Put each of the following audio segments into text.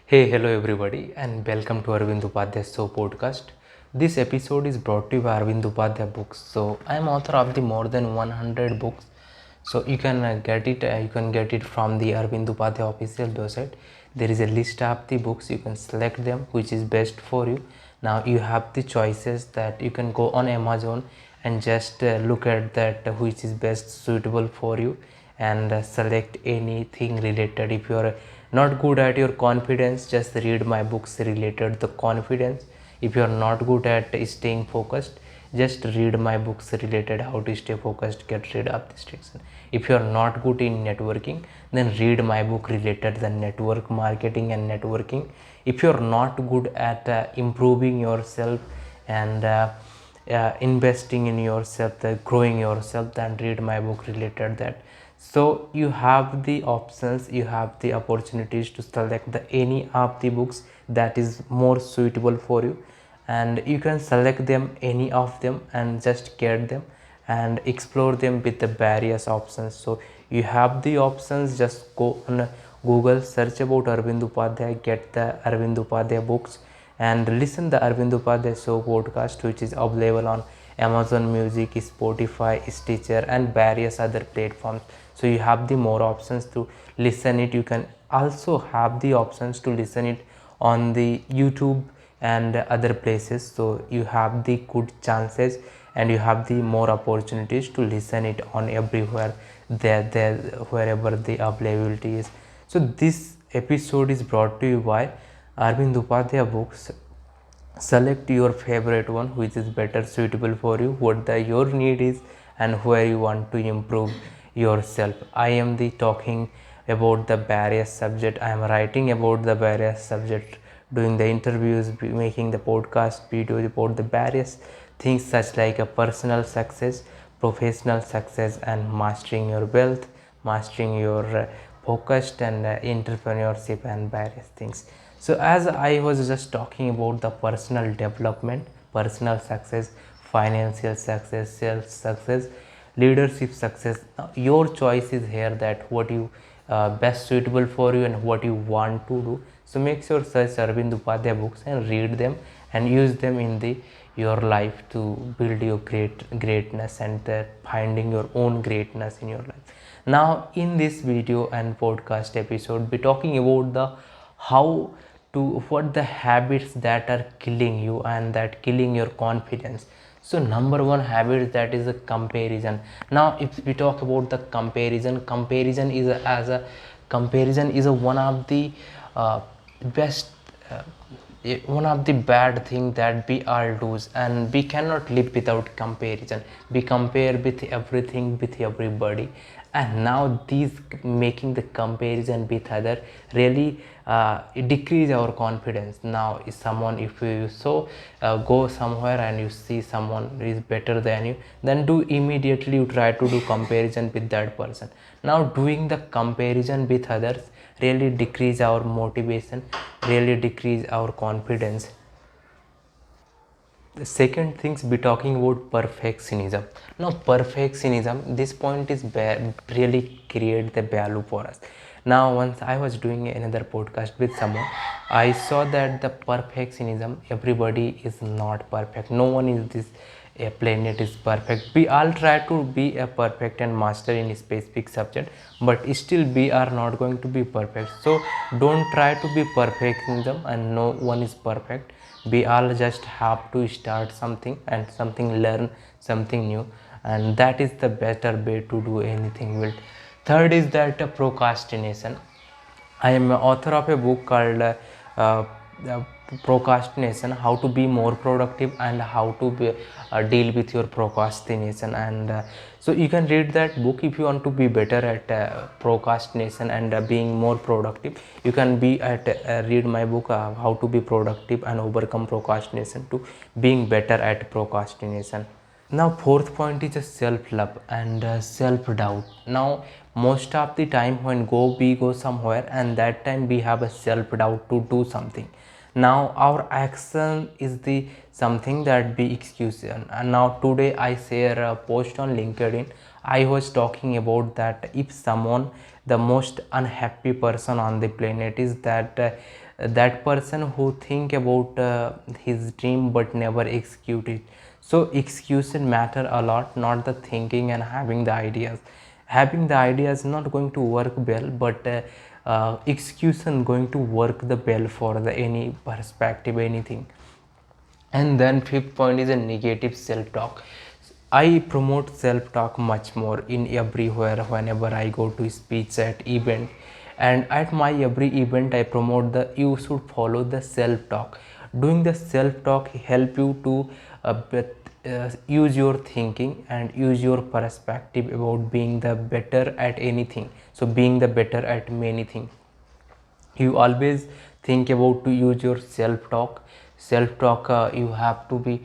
Hey, hello everybody, and welcome to Arvind Upadhyay Show podcast. This episode is brought to you by Arvind Upadhyay Books. So, I am author of the more than 100 books. So, you can get it. You can get it from the Arvind Upadhyay official website. There is a list of the books. You can select them, which is best for you. Now, you have the choices that you can go on Amazon and just look at that which is best suitable for you and select anything related. If you are not good at your confidence, just read my books related to confidence. If you are not good at staying focused, just read my books related how to stay focused, get rid of distraction. If you are not good in networking, then read my book related the network marketing and networking. If you are not good at improving yourself and investing in yourself, growing yourself, then read my book related that. So you have the options, you have the opportunities to select the any of the books that is more suitable for you, and you can select them any of them and just get them and explore them with the various options. So you have the options, just go on Google, search about Arvind Upadhyay, get the Arvind Upadhyay books and listen the Arvind Upadhyay Show podcast, which is available on Amazon Music, Spotify, Stitcher and various other platforms. So you have the more options to listen it. You can also have the options to listen it on the YouTube and other places. So you have the good chances and you have the more opportunities to listen it on everywhere there wherever the availability is. So this episode is brought to you by Arvind Upadhyay Books. Select your favorite one which is better suitable for you, what the your need is and where you want to improve yourself. I am the talking about the various subject. I am writing about the various subject, doing the interviews, making the podcast video about the various things such like a personal success, professional success and mastering your wealth, mastering your focused and entrepreneurship and various things. So as I was just talking about the personal development, personal success, financial success, sales success, leadership success, your choice is here that what you best suitable for you and what you want to do. So make sure search Arvind Upadhyay books and read them and use them in the your life to build your greatness and finding your own greatness in your life. Now in this video and podcast episode, be talking about the how to what the habits that are killing you and that killing your confidence. So number one habit, that is a comparison. Now if we talk about the comparison is a one of the best one of the bad thing that we all do, and we cannot live without comparison. We compare with everything, with everybody, and now these making the comparison with other really it decrease our confidence. Now if someone, if you go somewhere and you see someone is better than you, then do immediately you try to do comparison with that person. Now doing the comparison with others really decrease our motivation, really decrease our confidence. The second things, be talking about perfectionism. Now perfectionism, this point is really create the value for us. Now once I was doing another podcast with someone, I saw that the perfectionism, everybody is not perfect, no one is this a planet is perfect. We all try to be a perfect and master in a specific subject, but still we are not going to be perfect. So don't try to be perfectionism, and no one is perfect. We all just have to start something and something, learn something new, and that is the better way to do anything well. Third is that procrastination. I am author of a book called uh, Procrastination: How to Be More Productive and How to Deal with Your Procrastination. And so you can read that book if you want to be better at procrastination and being more productive. You can be at read my book, How to Be Productive and Overcome Procrastination, to being better at procrastination. Now fourth point is a self-love and self-doubt. Now most of the time when we go somewhere, and that time we have a self-doubt to do something. Now our action is the something that be excuse. And now today I share a post on LinkedIn I was talking about that if someone, the most unhappy person on the planet is that person who think about his dream but never execute it. So execution matter a lot, not the thinking and having the ideas. Having the idea is not going to work well, but execution going to work the well for the any perspective, anything. And then fifth point is a negative self-talk. I promote self-talk much more in everywhere whenever I go to speech at event, and at my every event I promote the you should follow the self-talk. Doing the self-talk help you to use your thinking and use your perspective about being the better at anything. So being the better at many things, you always think about to use your self talk you have to be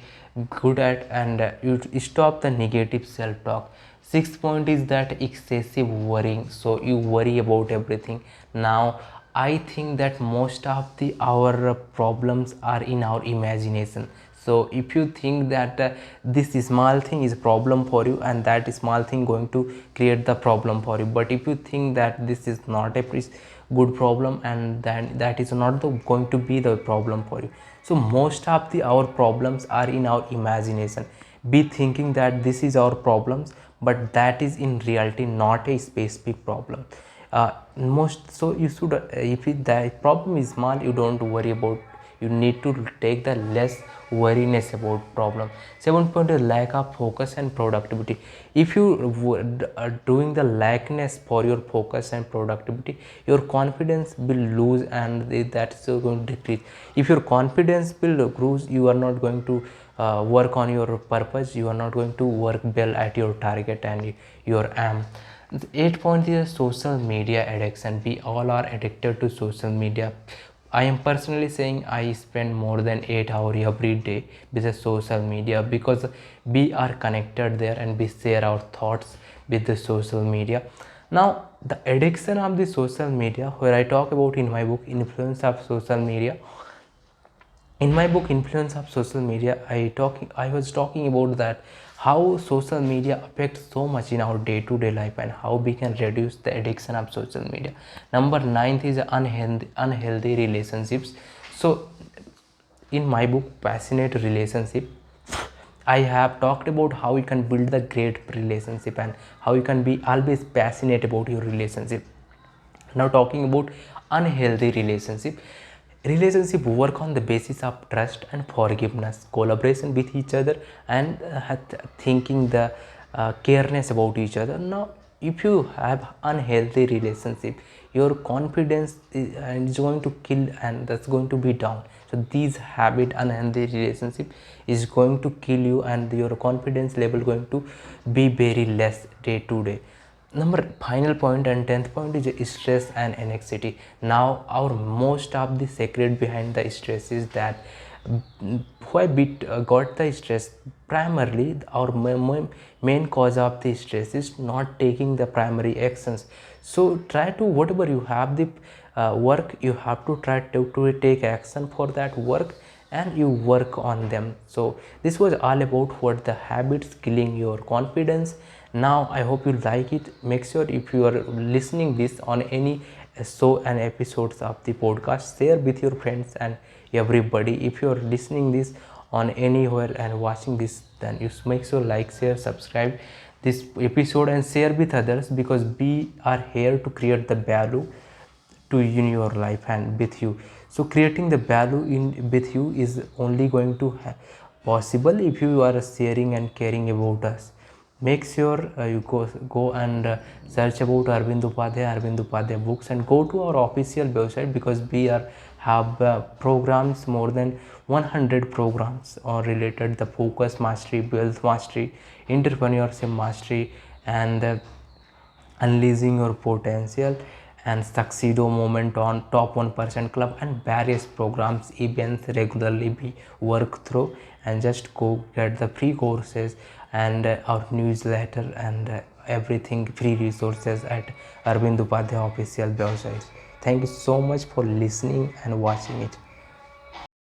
good at, and you stop the negative self-talk. Sixth point is that excessive worrying, so you worry about everything. Now I think that most of the our problems are in our imagination. So if you think that this small thing is a problem for you, and that small thing going to create the problem for you, but if you think that this is not a good problem, and then that is not going to be the problem for you. So most of the our problems are in our imagination. Be thinking that this is our problems, but that is in reality not a specific problem. Most so you should if the problem is small, you don't worry about, you need to take the less worriness about problem. 7 point is lack of focus and productivity. If you are doing the lackness for your focus and productivity, your confidence will lose, and that's going to decrease. If your confidence will lose, you are not going to work on your purpose, you are not going to work well at your target and your aim. The 8 point is social media addiction. We all are addicted to social media. I am personally saying I spend more than 8 hours every day with the social media, because we are connected there and we share our thoughts with the social media. Now the addiction of the social media, where I talk about in my book Influence of Social Media. In my book Influence of Social Media, I was talking about that how social media affects so much in our day-to-day life, and how we can reduce the addiction of social media. Number ninth is unhealthy relationships. So in my book Passionate Relationship, I have talked about how you can build the great relationship and how you can be always passionate about your relationship. Now talking about unhealthy relationship work on the basis of trust and forgiveness, collaboration with each other, and thinking the careness about each other. Now if you have unhealthy relationship, your confidence is going to kill, and that's going to be down. So these habit, unhealthy relationship is going to kill you, and your confidence level going to be very less day to day. Number final point and 10th point is stress and anxiety. Now our most of the secret behind the stress is that why we got the stress. Primarily our main cause of the stress is not taking the primary actions. So try to, whatever you have the work, you have to try to take action for that work, and you work on them. So this was all about what the habits killing your confidence. Now I hope you like it. Make sure if you are listening this on any show and episodes of the podcast, share with your friends and everybody. If you are listening this on anywhere and watching this, then you make sure like, share, subscribe this episode and share with others, because we are here to create the value to in your life and with you. So creating the value in with you is only going to possible if you are sharing and caring about us. Make sure you go and search about Arvind Upadhyay books, and go to our official website, because we are have programs, more than 100 programs are related the focus mastery, wealth mastery, entrepreneurship mastery, and unleashing your potential, and succeedo moment on top 1% club, and various programs, events regularly we work through. And just go get the free courses and our newsletter and everything, free resources at Arvind Upadhyay official website. Thank you so much for listening and watching it.